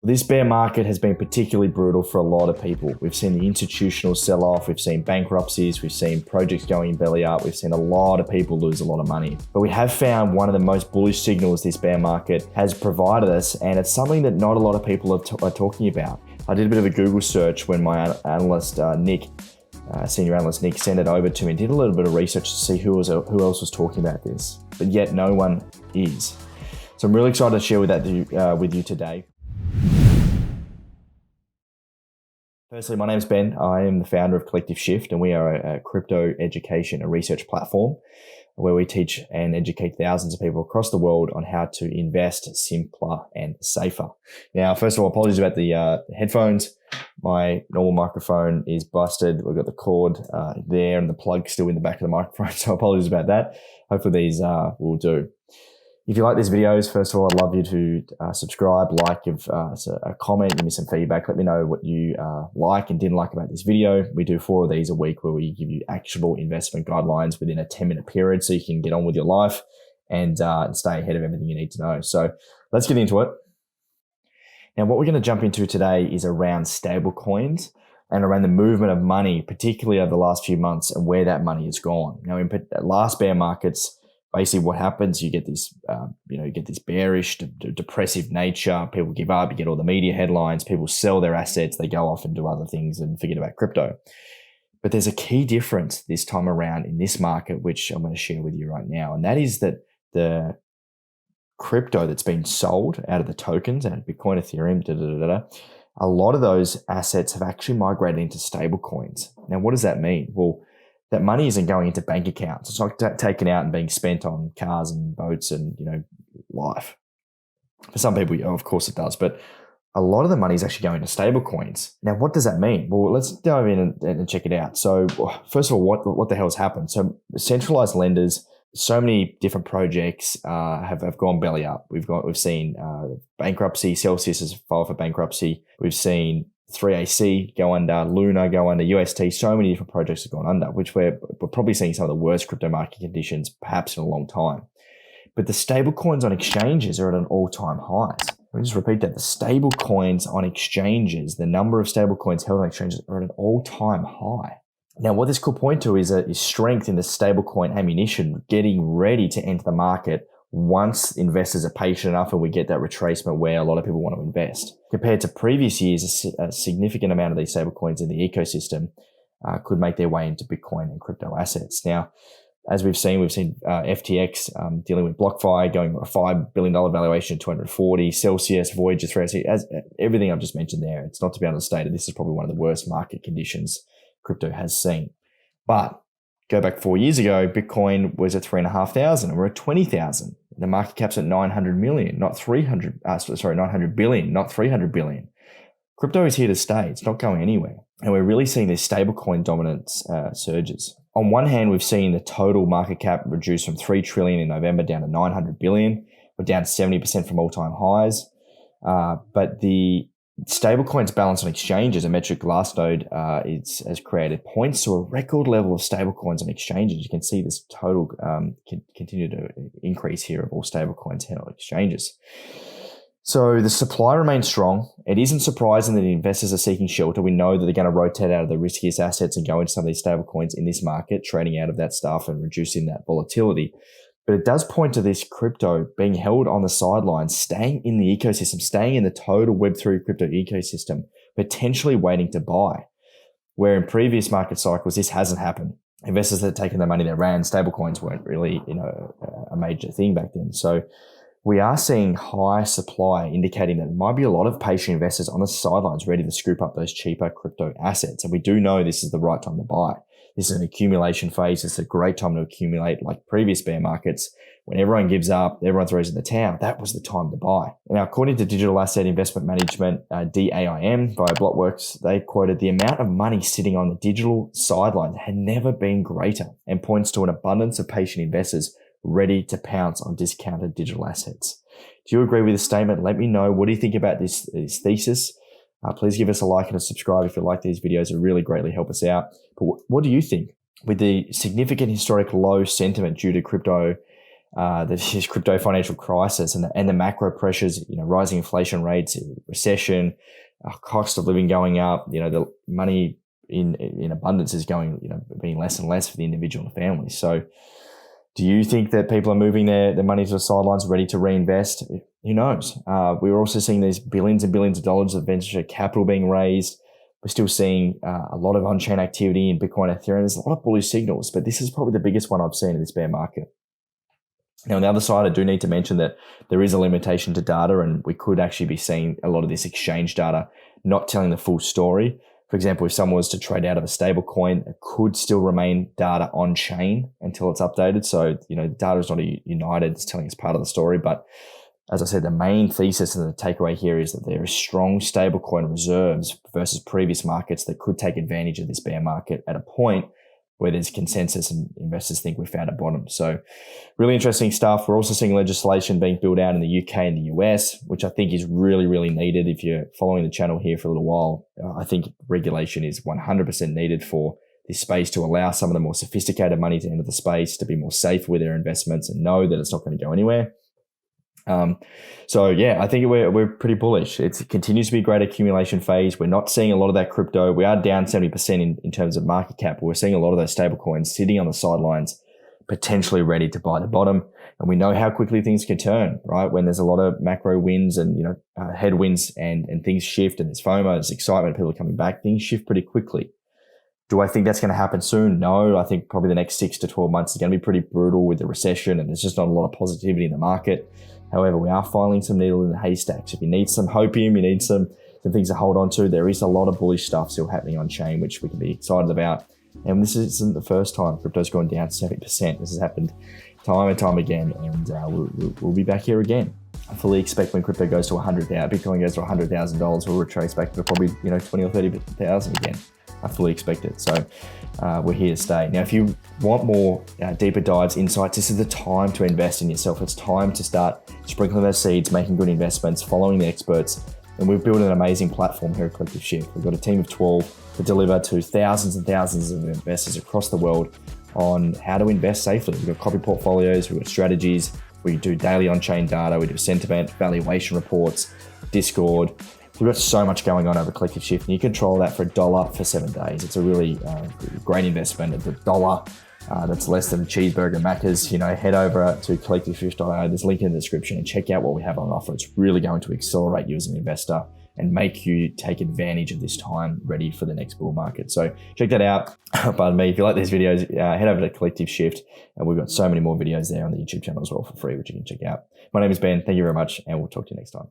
This bear market has been particularly brutal for a lot of people. We've seen the institutional sell-off, we've seen bankruptcies, we've seen projects going belly up, we've seen a lot of people lose a lot of money. But we have found one of the most bullish signals this bear market has provided us, and it's something that not a lot of people are talking about. I did a bit of a Google search when my analyst, Nick, senior analyst Nick, sent it over to me and did a little bit of research to see who else was talking about this, but yet no one is. So I'm really excited to share with you today. Firstly, my name is Ben. I am the founder of Collective Shift, and we are a crypto education and research platform where we teach and educate thousands of people across the world on how to invest simpler and safer. Now, first of all, apologies about the headphones. My normal microphone is busted. We've got the cord there and the plug still in the back of the microphone, so apologies about that. Hopefully these will do. If you like these videos, first of all, I'd love you to subscribe, like, give us a comment, give me some feedback. Let me know what you like and didn't like about this video. We do 4 of these a week where we give you actionable investment guidelines within a 10-minute period so you can get on with your life and stay ahead of everything you need to know. So let's get into it. Now, what we're going to jump into today is around stablecoins and around the movement of money, particularly over the last few months and where that money has gone. Now, in last bear markets, basically what happens, you get this, you get this bearish, depressive nature. People give up, you get all the media headlines, people sell their assets, they go off and do other things and forget about crypto. But there's a key difference this time around in this market, which I'm going to share with you right now. And that is that the crypto that's been sold out of the tokens, out of Bitcoin, Ethereum, a lot of those assets have actually migrated into stablecoins. Now, what does that mean? Well, that money isn't going into bank accounts. It's not taken out and being spent on cars and boats and, life. For some people, of course it does, but a lot of the money is actually going to stable coins. Now, what does that mean? Well, let's dive in and check it out. So first of all, what the hell has happened? So centralized lenders, so many different projects have gone belly up. We've seen bankruptcy. Celsius has filed for bankruptcy. We've seen 3AC go under, Luna go under, UST, so many different projects have gone under, which we're probably seeing some of the worst crypto market conditions perhaps in a long time. But the stable coins on exchanges are at an all-time highs. Let me just repeat that. The stable coins on exchanges, the number of stable coins held on exchanges are at an all-time high. Now, what this could point to is strength in the stablecoin ammunition getting ready to enter the market once investors are patient enough and we get that retracement where a lot of people want to invest. Compared to previous years, a significant amount of these stablecoins in the ecosystem could make their way into Bitcoin and crypto assets. Now, as we've seen FTX dealing with BlockFi going a $5 billion valuation at 240, Celsius, Voyager, 3AC, as everything I've just mentioned there. It's not to be understated. This is probably one of the worst market conditions crypto has seen. But go back 4 years ago, Bitcoin was at 3,500 and we're at 20,000. The market cap's at 900 million, not 900 billion, not 300 billion. Crypto is here to stay. It's not going anywhere. And we're really seeing this stablecoin dominance surges. On one hand, we've seen the total market cap reduce from 3 trillion in November down to 900 billion. We're down 70% from all-time highs. But the stablecoins balance on exchanges, a metric Glassnode has created, points to a record level of stablecoins on exchanges. You can see this total continue to increase here of all stablecoins held on exchanges. So the supply remains strong. It isn't surprising that investors are seeking shelter. We know that they're going to rotate out of the riskiest assets and go into some of these stablecoins in this market, trading out of that stuff and reducing that volatility. But it does point to this crypto being held on the sidelines, staying in the ecosystem, staying in the total Web3 crypto ecosystem, potentially waiting to buy. Where in previous market cycles, this hasn't happened. Investors that had taken their money that ran, stablecoins weren't really, a major thing back then. So we are seeing high supply, indicating that there might be a lot of patient investors on the sidelines ready to scoop up those cheaper crypto assets. And we do know this is the right time to buy. This is an accumulation phase. It's a great time to accumulate, like previous bear markets. When everyone gives up, everyone throws in the towel, that was the time to buy. Now, according to Digital Asset Investment Management, DAIM, via Blockworks, they quoted the amount of money sitting on the digital sidelines had never been greater and points to an abundance of patient investors ready to pounce on discounted digital assets. Do you agree with this statement? Let me know. What do you think about this thesis? Please give us a like and a subscribe if you like these videos. It really greatly help us out. But what do you think? With the significant historic low sentiment due to crypto this crypto financial crisis and the macro pressures, rising inflation rates, recession, cost of living going up, the money in abundance is going, being less and less for the individual and family. So do you think that people are moving their money to the sidelines, ready to reinvest? Who knows? We're also seeing these billions and billions of dollars of venture capital being raised. We're still seeing a lot of on-chain activity in Bitcoin and Ethereum. There's a lot of bullish signals, but this is probably the biggest one I've seen in this bear market. Now, on the other side, I do need to mention that there is a limitation to data, and we could actually be seeing a lot of this exchange data not telling the full story. For example, if someone was to trade out of a stablecoin, it could still remain data on chain until it's updated. So, the data is not united, it's telling us part of the story. But as I said, the main thesis and the takeaway here is that there is strong stablecoin reserves versus previous markets that could take advantage of this bear market at a point where there's consensus and investors think we've found a bottom. So really interesting stuff. We're also seeing legislation being built out in the UK and the US, which I think is really, really needed. If you're following the channel here for a little while, I think regulation is 100% needed for this space to allow some of the more sophisticated money to enter the space, to be more safe with their investments and know that it's not going to go anywhere. So yeah, I think we're pretty bullish. It continues to be a great accumulation phase. We're not seeing a lot of that crypto. We are down 70% in terms of market cap, but we're seeing a lot of those stable coins sitting on the sidelines, potentially ready to buy the bottom. And we know how quickly things can turn, right? When there's a lot of macro winds and, headwinds and things shift and there's FOMO, there's excitement, people are coming back, things shift pretty quickly. Do I think that's going to happen soon? No, I think probably the next 6 to 12 months is going to be pretty brutal with the recession and there's just not a lot of positivity in the market. However, we are finding some needle in the haystacks. If you need some hopium, you need some things to hold on to, there is a lot of bullish stuff still happening on chain, which we can be excited about. And this isn't the first time crypto's gone down 70%. This has happened time and time again, and we'll be back here again. I fully expect when crypto goes to 100,000, Bitcoin goes to $100,000, we'll retrace back to probably 20 or 30,000 again. I fully expect it. So we're here to stay. Now, if you want more deeper dives, insights, this is the time to invest in yourself. It's time to start sprinkling those seeds, making good investments, following the experts. And we've built an amazing platform here at Collective Shift. We've got a team of 12 to deliver to thousands and thousands of investors across the world on how to invest safely. We've got copy portfolios, we've got strategies, we do daily on-chain data, we do sentiment, valuation reports, Discord. We've got so much going on over Collective Shift, and you control that for $1 for 7 days. It's a really great investment. It's $1 that's less than cheeseburger Macca's. Head over to collectiveshift.io. There's a link in the description and check out what we have on offer. It's really going to accelerate you as an investor and make you take advantage of this time ready for the next bull market. So check that out. Pardon me. If you like these videos, head over to Collective Shift, and we've got so many more videos there on the YouTube channel as well for free, which you can check out. My name is Ben. Thank you very much, and we'll talk to you next time.